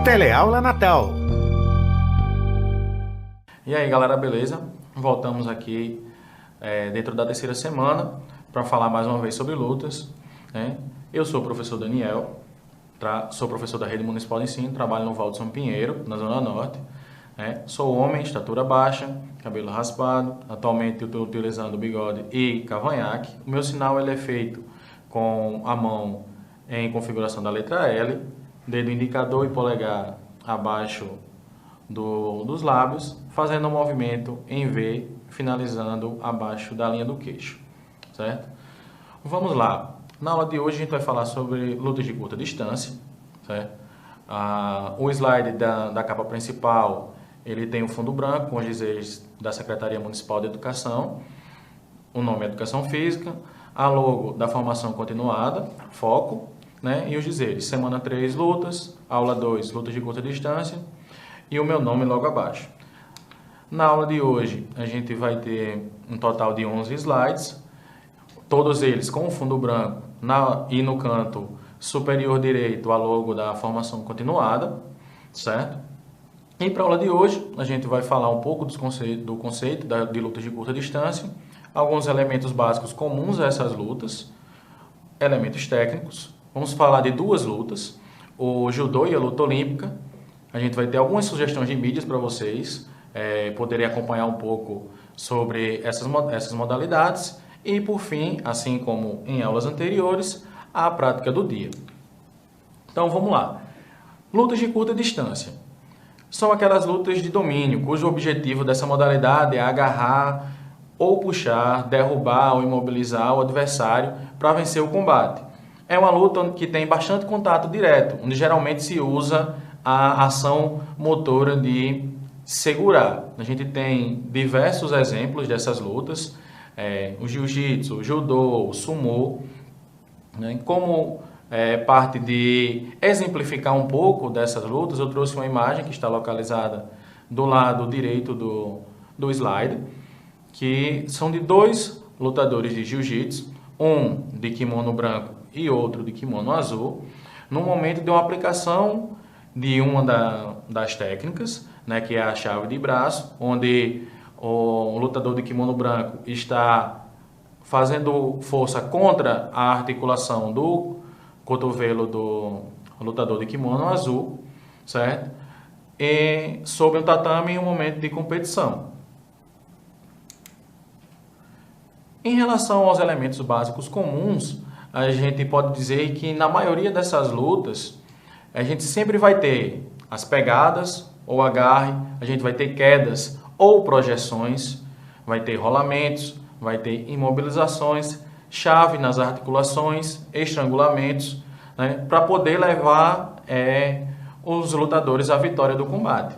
Teleaula Natal. E aí, galera, beleza? Voltamos aqui dentro da terceira semana para falar mais uma vez sobre lutas, né? Eu sou o professor Daniel, sou professor da Rede Municipal de Ensino, trabalho no Valdson Pinheiro, na Zona Norte. Sou homem, estatura baixa, cabelo raspado, atualmente eu estou utilizando bigode e cavanhaque. O meu sinal ele é feito com a mão em configuração da letra L, dedo indicador e polegar abaixo dos lábios, fazendo um movimento em V, finalizando abaixo da linha do queixo, certo? Vamos lá. Na aula de hoje a gente vai falar sobre lutas de curta distância, certo? O slide da capa principal, ele tem o fundo branco com os dizeres da Secretaria Municipal de Educação, o nome é Educação Física, a logo da formação continuada, foco, né? E os dizeres, semana 3, lutas, aula 2, lutas de curta distância, e o meu nome logo abaixo. Na aula de hoje, a gente vai ter um total de 11 slides, todos eles com o fundo branco e no canto superior direito a logo da formação continuada, certo? E para a aula de hoje, a gente vai falar um pouco do conceito de lutas de curta distância, alguns elementos básicos comuns a essas lutas, elementos técnicos. Vamos falar de duas lutas, o judô e a luta olímpica. A gente vai ter algumas sugestões de mídias para vocês poderem acompanhar um pouco sobre essas modalidades. E, por fim, assim como em aulas anteriores, a prática do dia. Então, vamos lá. Lutas de curta distância. São aquelas lutas de domínio, cujo objetivo dessa modalidade é agarrar ou puxar, derrubar ou imobilizar o adversário para vencer o combate. É uma luta que tem bastante contato direto, onde geralmente se usa a ação motora de segurar. A gente tem diversos exemplos dessas lutas, o jiu-jitsu, o judô, o sumô, né? Como parte de exemplificar um pouco dessas lutas, eu trouxe uma imagem que está localizada do lado direito do slide, que são de dois lutadores de jiu-jitsu, um de kimono branco e outro de kimono azul, no momento de uma aplicação de uma das técnicas, né, que é a chave de braço, onde o lutador de kimono branco está fazendo força contra a articulação do cotovelo do lutador de kimono azul, certo? E sobre o tatame em um momento de competição. Em relação aos elementos básicos comuns, a gente pode dizer que na maioria dessas lutas, a gente sempre vai ter as pegadas ou agarre, a gente vai ter quedas ou projeções, vai ter rolamentos, vai ter imobilizações, chave nas articulações, estrangulamentos, né, para poder levar os lutadores à vitória do combate.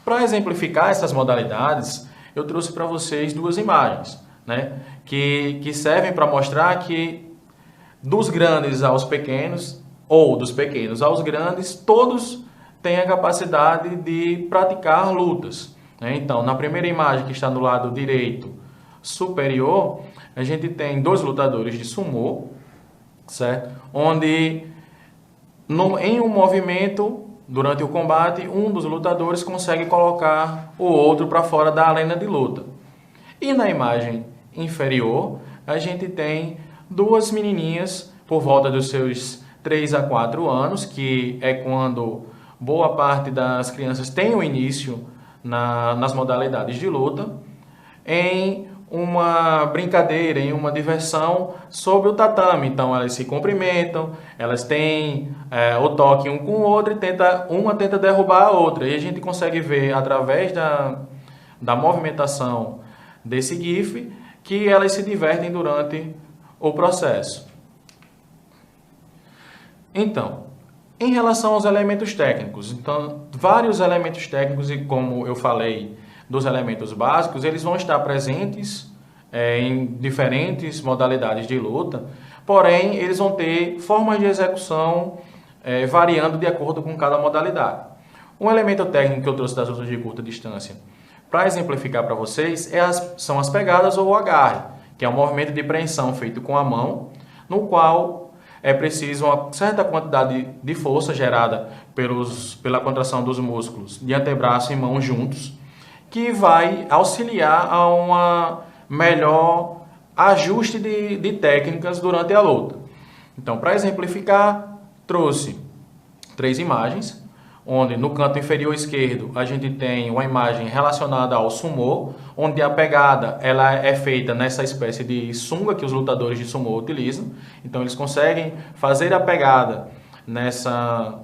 Para exemplificar essas modalidades, eu trouxe para vocês duas imagens, né, que servem para mostrar que dos grandes aos pequenos, ou dos pequenos aos grandes, todos têm a capacidade de praticar lutas, né? Então, na primeira imagem que está do lado direito superior, a gente tem dois lutadores de sumô, certo? Onde, em um movimento, durante o combate, um dos lutadores consegue colocar o outro para fora da arena de luta. E na imagem inferior, a gente tem duas menininhas por volta dos seus 3 a 4 anos, que é quando boa parte das crianças tem o início nas modalidades de luta, em uma brincadeira, em uma diversão sobre o tatame. Então elas se cumprimentam, elas têm o toque um com o outro e uma tenta derrubar a outra. E a gente consegue ver através da movimentação desse GIF que elas se divertem durante o processo. Então, em relação aos elementos técnicos, então, vários elementos técnicos, e como eu falei dos elementos básicos, eles vão estar presentes em diferentes modalidades de luta, porém, eles vão ter formas de execução variando de acordo com cada modalidade. Um elemento técnico que eu trouxe das lutas de curta distância, para exemplificar para vocês, são as pegadas ou o agarre, que é um movimento de preensão feito com a mão, no qual é preciso uma certa quantidade de força gerada pela contração dos músculos de antebraço e mão juntos, que vai auxiliar a uma melhor ajuste de técnicas durante a luta. Então, para exemplificar, trouxe 3 imagens, onde no canto inferior esquerdo a gente tem uma imagem relacionada ao sumô, onde a pegada ela é feita nessa espécie de sunga que os lutadores de sumô utilizam. Então eles conseguem fazer a pegada nessa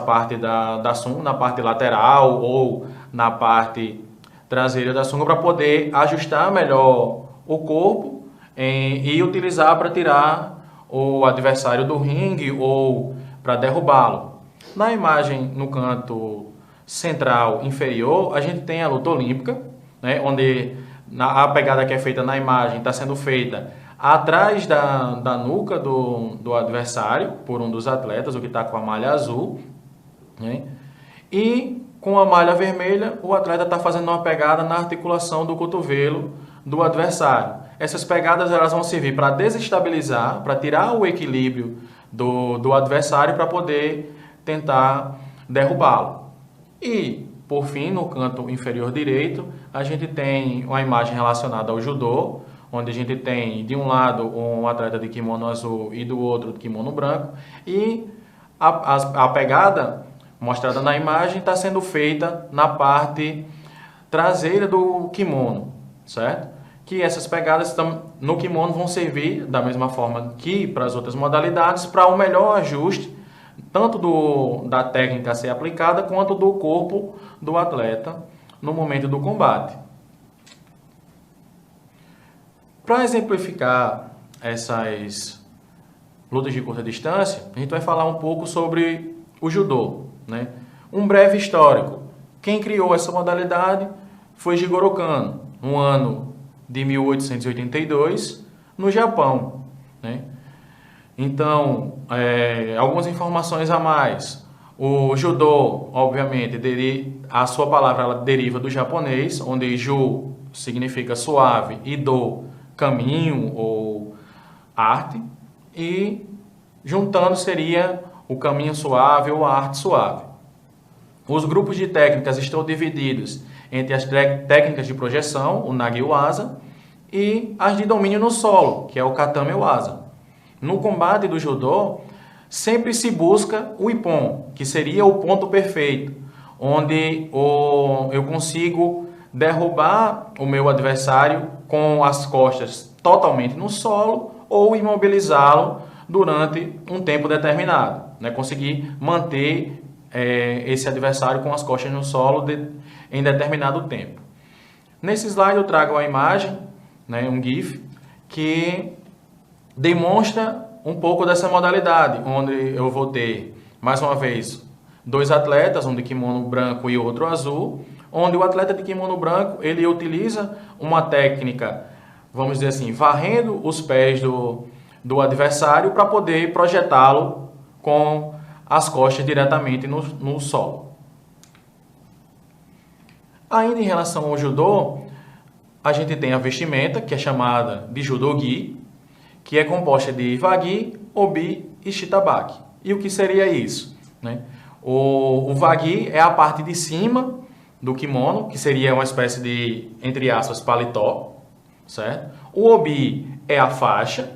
parte da sunga, na parte lateral ou na parte traseira da sunga, para poder ajustar melhor o corpo e utilizar para tirar o adversário do ringue ou para derrubá-lo. Na imagem no canto central inferior, a gente tem a luta olímpica, né, onde a pegada que é feita na imagem está sendo feita atrás da nuca do adversário, por um dos atletas, o que está com a malha azul, né, e com a malha vermelha, o atleta está fazendo uma pegada na articulação do cotovelo do adversário. Essas pegadas elas vão servir para desestabilizar, para tirar o equilíbrio do adversário, para poder tentar derrubá-lo. E, por fim, no canto inferior direito, a gente tem uma imagem relacionada ao judô, onde a gente tem, de um lado, um atleta de kimono azul e do outro de kimono branco, e a pegada mostrada na imagem está sendo feita na parte traseira do kimono, certo? Que essas pegadas no kimono vão servir, da mesma forma que para as outras modalidades, para um melhor ajuste tanto da técnica a ser aplicada, quanto do corpo do atleta no momento do combate. Para exemplificar essas lutas de curta distância, a gente vai falar um pouco sobre o judô, né? Um breve histórico. Quem criou essa modalidade foi Jigoro Kano, no ano de 1882, no Japão, né? Então, algumas informações a mais. O judô, obviamente, a sua palavra ela deriva do japonês, onde ju significa suave e do, caminho ou arte. E juntando seria o caminho suave ou a arte suave. Os grupos de técnicas estão divididos entre as técnicas de projeção, o nagi-waza, e as de domínio no solo, que é o katame-waza. No combate do judô, sempre se busca o ippon, que seria o ponto perfeito, onde eu consigo derrubar o meu adversário com as costas totalmente no solo ou imobilizá-lo durante um tempo determinado, né? Conseguir manter esse adversário com as costas no solo em determinado tempo. Nesse slide eu trago a imagem, né, um GIF, que demonstra um pouco dessa modalidade, onde eu vou ter, mais uma vez, 2 atletas, um de kimono branco e outro azul, onde o atleta de kimono branco, ele utiliza uma técnica, vamos dizer assim, varrendo os pés do adversário para poder projetá-lo com as costas diretamente no solo. Ainda em relação ao judô, a gente tem a vestimenta, que é chamada de judogi, que é composta de wagi, obi e shitabaki. E o que seria isso, né? O wagi é a parte de cima do kimono, que seria uma espécie de, entre aspas, paletó, certo? O obi é a faixa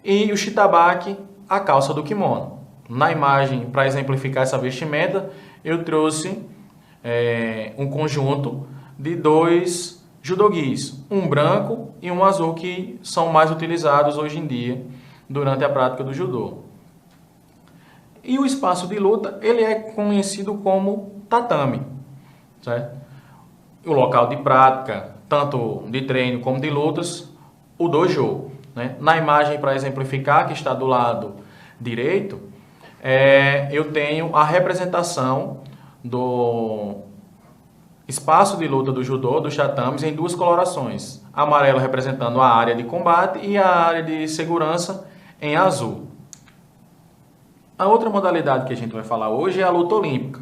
e o shitabaki a calça do kimono. Na imagem, para exemplificar essa vestimenta, eu trouxe um conjunto de 2 judogis, um branco e um azul, que são mais utilizados hoje em dia durante a prática do judô. E o espaço de luta, ele é conhecido como tatame, certo? O local de prática, tanto de treino como de lutas, o dojo, né? Na imagem, para exemplificar, que está do lado direito, eu tenho a representação do espaço de luta do judô, dos tatames, em 2 colorações. Amarelo representando a área de combate e a área de segurança em azul. A outra modalidade que a gente vai falar hoje é a luta olímpica,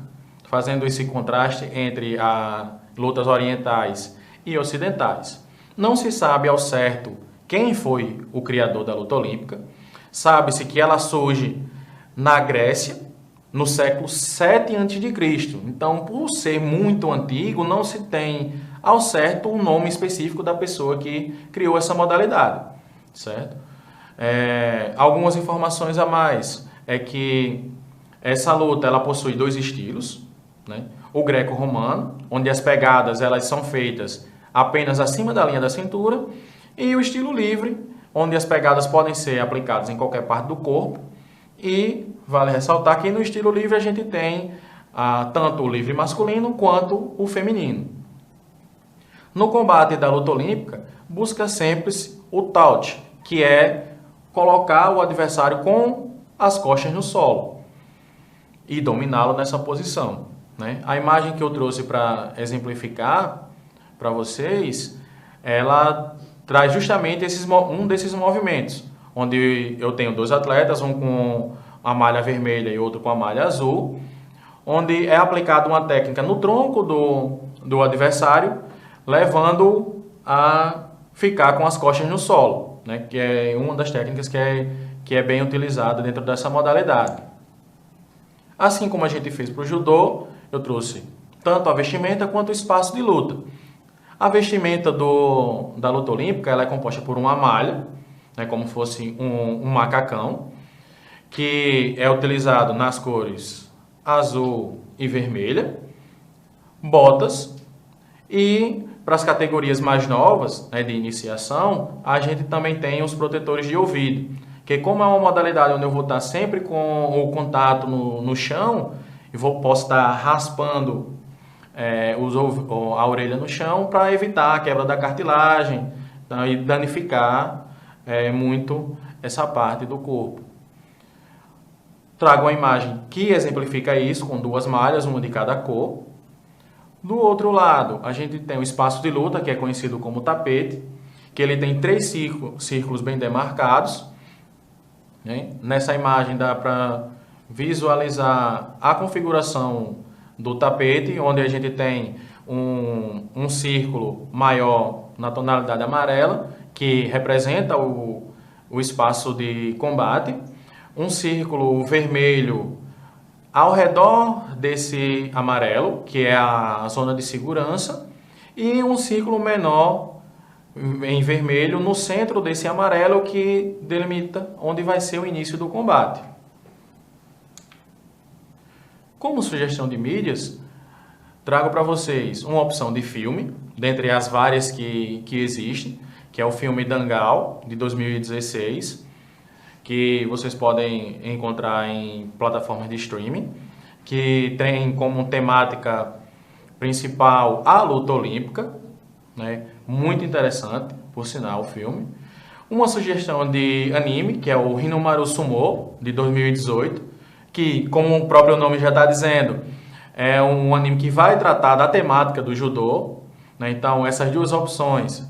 fazendo esse contraste entre as lutas orientais e ocidentais. Não se sabe ao certo quem foi o criador da luta olímpica. Sabe-se que ela surge na Grécia, no século 7 a.C. Então, por ser muito antigo, não se tem ao certo o nome específico da pessoa que criou essa modalidade, certo? Algumas informações a mais é que essa luta ela possui dois estilos, né? O greco-romano, onde as pegadas elas são feitas apenas acima da linha da cintura, e o estilo livre, onde as pegadas podem ser aplicadas em qualquer parte do corpo. E vale ressaltar que no estilo livre a gente tem tanto o livre masculino quanto o feminino. No combate da luta olímpica, busca sempre o taut, que é colocar o adversário com as costas no solo e dominá-lo nessa posição, né? A imagem que eu trouxe para exemplificar para vocês, ela traz justamente um desses movimentos, onde eu tenho dois atletas, um com a malha vermelha e outro com a malha azul, onde é aplicada uma técnica no tronco do adversário, levando-o a ficar com as costas no solo, né? Que é uma das técnicas que é bem utilizada dentro dessa modalidade. Assim como a gente fez para o judô, eu trouxe tanto a vestimenta quanto o espaço de luta. A vestimenta da luta olímpica ela é composta por uma malha, né, como fosse um macacão, que é utilizado nas cores azul e vermelha, botas, e para as categorias mais novas, né, de iniciação, a gente também tem os protetores de ouvido, que como é uma modalidade onde eu vou estar sempre com o contato no chão, posso estar raspando a orelha no chão para evitar a quebra da cartilagem, tá, e danificar muito essa parte do corpo. Trago uma imagem que exemplifica isso com duas malhas, uma de cada cor. Do outro lado, a gente tem o espaço de luta, que é conhecido como tapete, que ele tem 3 círculos bem demarcados, né? Nessa imagem dá para visualizar a configuração do tapete, onde a gente tem um círculo maior na tonalidade amarela, que representa o espaço de combate, um círculo vermelho ao redor desse amarelo, que é a zona de segurança, e um círculo menor em vermelho no centro desse amarelo, que delimita onde vai ser o início do combate. Como sugestão de mídias, trago para vocês uma opção de filme, dentre as várias que existem, que é o filme Dangal, de 2016, que vocês podem encontrar em plataformas de streaming, que tem como temática principal a luta olímpica, né? Muito interessante, por sinal, o filme. Uma sugestão de anime, que é o Hinomaru Sumo, de 2018, que, como o próprio nome já está dizendo, é um anime que vai tratar da temática do judô, né? Então, essas duas opções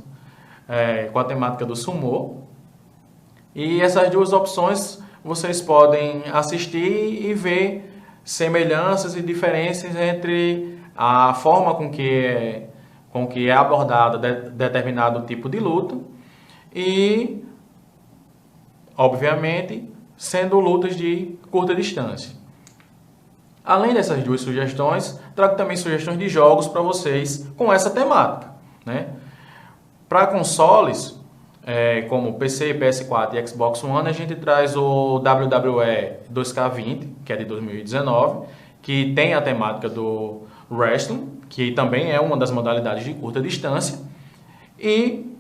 com a temática do sumo. E essas duas opções vocês podem assistir e ver semelhanças e diferenças entre a forma com que é abordado determinado tipo de luta e, obviamente, sendo lutas de curta distância. Além dessas duas sugestões, trago também sugestões de jogos para vocês com essa temática, né? Para consoles, como PC, PS4 e Xbox One, a gente traz o WWE 2K20, que é de 2019, que tem a temática do wrestling, que também é uma das modalidades de curta distância. E,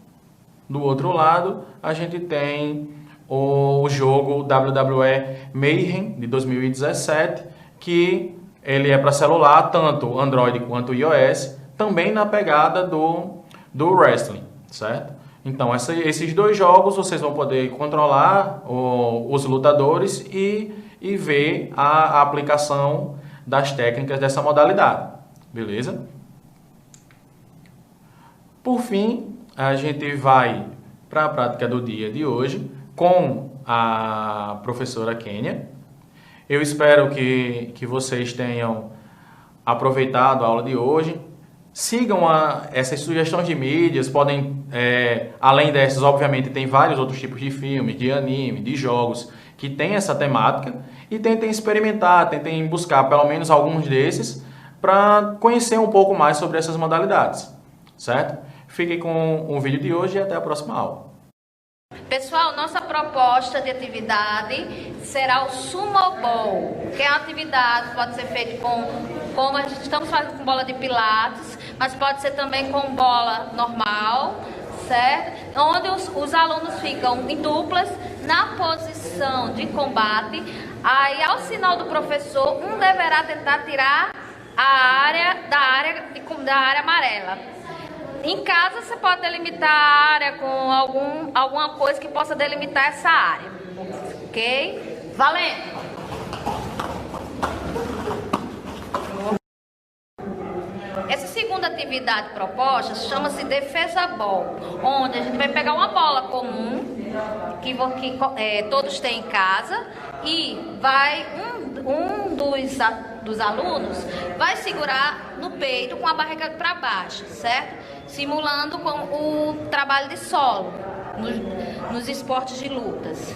do outro lado, a gente tem o jogo WWE Mayhem, de 2017, que ele é para celular, tanto Android quanto iOS, também na pegada do wrestling, certo? Então, esses dois jogos vocês vão poder controlar os lutadores e ver a aplicação das técnicas dessa modalidade, beleza? Por fim, a gente vai para a prática do dia de hoje com a professora Kênia. Eu espero que vocês tenham aproveitado a aula de hoje, Sigam essas sugestões de mídias, podem, além dessas, obviamente, tem vários outros tipos de filmes, de anime, de jogos que tem essa temática e tentem experimentar, tentem buscar pelo menos alguns desses para conhecer um pouco mais sobre essas modalidades, certo? Fiquem com o vídeo de hoje e até a próxima aula. Pessoal, nossa proposta de atividade será o Sumo Ball, que é uma atividade, pode ser feita como a gente estamos fazendo com bola de pilates, mas pode ser também com bola normal, certo? Onde os alunos ficam em duplas, na posição de combate, aí ao sinal do professor, um deverá tentar tirar da área amarela. Em casa você pode delimitar a área com alguma coisa que possa delimitar essa área, ok? Valendo! Essa segunda atividade proposta chama-se Defesa Ball, onde a gente vai pegar uma bola comum que todos têm em casa e vai um dos alunos vai segurar no peito com a barriga para baixo, certo? Simulando com o trabalho de solo nos esportes de lutas.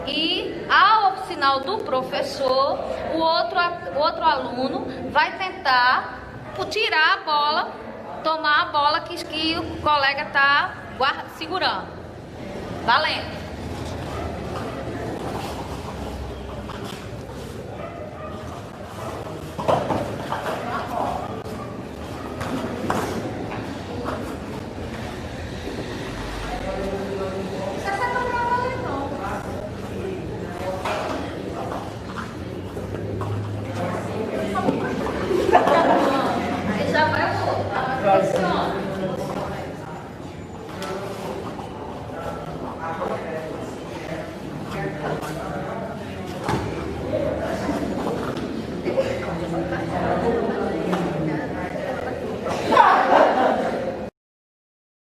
E ao sinal do professor, o outro aluno vai tentar tirar a bola, tomar a bola que o colega está segurando. Valendo! Aí já vai voltar. Funciona.